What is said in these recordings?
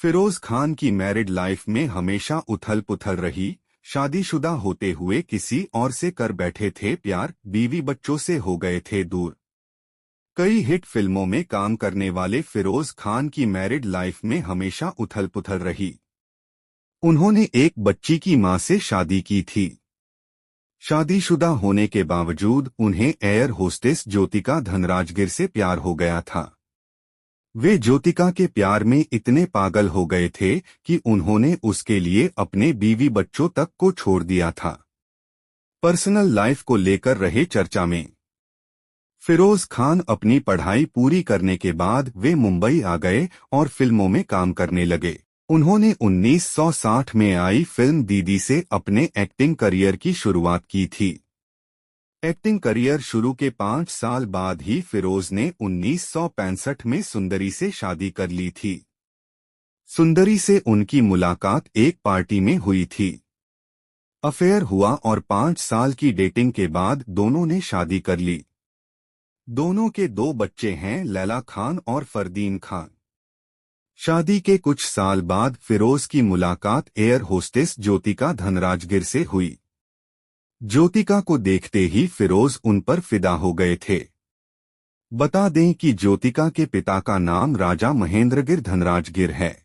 फिरोज खान की married life में हमेशा उथल पुथल रही। शादीशुदा होते हुए किसी और से कर बैठे थे प्यार, बीवी बच्चों से हो गए थे दूर। कई हिट फिल्मों में काम करने वाले फिरोज खान की मैरिड लाइफ में हमेशा उथल पुथल रही। उन्होंने एक बच्ची की मां से शादी की थी। शादीशुदा होने के बावजूद उन्हें एयर होस्टेस ज्योतिका धनराजगिर से प्यार हो गया था। वे ज्योतिका के प्यार में इतने पागल हो गए थे कि उन्होंने उसके लिए अपने बीवी बच्चों तक को छोड़ दिया था। पर्सनल लाइफ को लेकर रहे चर्चा में। फिरोज खान अपनी पढ़ाई पूरी करने के बाद वे मुंबई आ गए और फिल्मों में काम करने लगे। उन्होंने 1960 में आई फिल्म दीदी से अपने एक्टिंग करियर की शुरुआत की थी। एक्टिंग करियर शुरू के 5 साल बाद ही फिरोज ने 1965 में सुंदरी से शादी कर ली थी। सुंदरी से उनकी मुलाकात एक पार्टी में हुई थी। अफेयर हुआ और 5 साल की डेटिंग के बाद दोनों ने शादी कर ली। दोनों के 2 बच्चे हैं, लैला खान और फरदीन खान। शादी के कुछ साल बाद फिरोज की मुलाकात एयर होस्टेस ज्योतिका धनराजगिर से हुई। ज्योतिका को देखते ही फिरोज उन पर फिदा हो गए थे। बता दें कि ज्योतिका के पिता का नाम राजा महेंद्रगिर धनराजगिर है।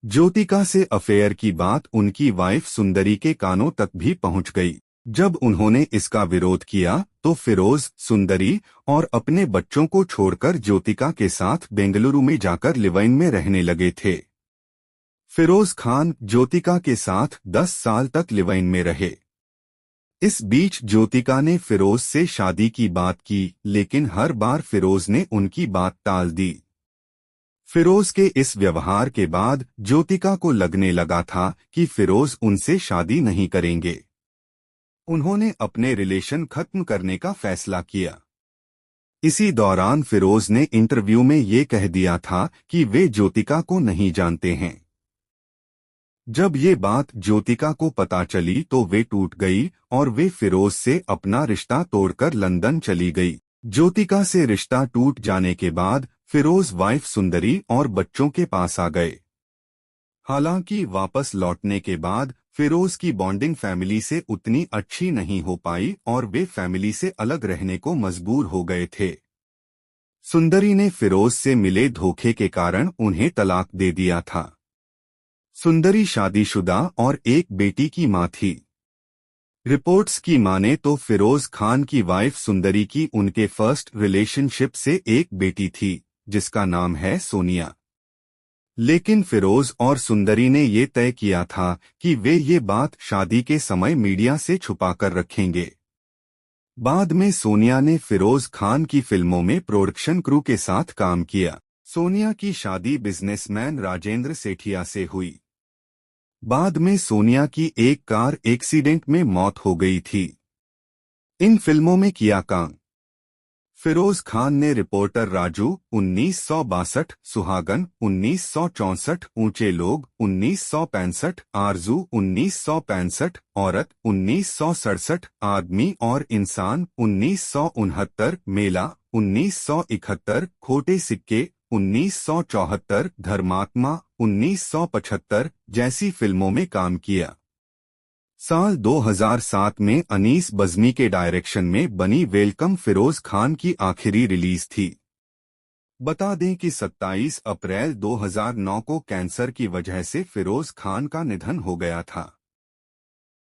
ज्योतिका से अफेयर की बात उनकी वाइफ सुंदरी के कानों तक भी पहुंच गई। जब उन्होंने इसका विरोध किया तो फिरोज, सुंदरी और अपने बच्चों को छोड़कर ज्योतिका के साथ बेंगलुरु में जाकर लिव इन में रहने लगे थे। फिरोज खान ज्योतिका के साथ 10 साल तक लिव इन में रहे। इस बीच ज्योतिका ने फिरोज से शादी की बात की, लेकिन हर बार फिरोज ने उनकी बात टाल दी। फिरोज के इस व्यवहार के बाद ज्योतिका को लगने लगा था कि फिरोज उनसे शादी नहीं करेंगे। उन्होंने अपने रिलेशन खत्म करने का फैसला किया। इसी दौरान फिरोज ने इंटरव्यू में ये कह दिया था कि वे ज्योतिका को नहीं जानते हैं। जब ये बात ज्योतिका को पता चली तो वे टूट गई और वे फिरोज से अपना रिश्ता तोड़कर लंदन चली गई। ज्योतिका से रिश्ता टूट जाने के बाद फिरोज वाइफ सुंदरी और बच्चों के पास आ गए। हालांकि वापस लौटने के बाद फिरोज की बॉन्डिंग फैमिली से उतनी अच्छी नहीं हो पाई और वे फैमिली से अलग रहने को मजबूर हो गए थे। सुंदरी ने फिरोज से मिले धोखे के कारण उन्हें तलाक दे दिया था। सुंदरी शादीशुदा और एक बेटी की मां थी। रिपोर्ट्स की माने तो फिरोज खान की वाइफ सुंदरी की उनके फर्स्ट रिलेशनशिप से एक बेटी थी जिसका नाम है सोनिया। लेकिन फिरोज और सुंदरी ने ये तय किया था कि वे ये बात शादी के समय मीडिया से छुपाकर रखेंगे। बाद में सोनिया ने फिरोज खान की फिल्मों में प्रोडक्शन क्रू के साथ काम किया। सोनिया की शादी बिजनेसमैन राजेंद्र सेठिया से हुई। बाद में सोनिया की एक कार एक्सीडेंट में मौत हो गई थी। इन फिल्मों में किया काम फिरोज खान ने रिपोर्टर राजू 1962, सुहागन 1964, ऊंचे लोग 1965, आरजू 1965, औरत 1967, आदमी और इंसान 1969, मेला 1971, खोटे सिक्के 1974, धर्मात्मा 1975 जैसी फिल्मों में काम किया। साल 2007 में अनीस बज़मी के डायरेक्शन में बनी वेलकम फिरोज खान की आखिरी रिलीज थी। बता दें कि 27 अप्रैल 2009 को कैंसर की वजह से फिरोज खान का निधन हो गया था।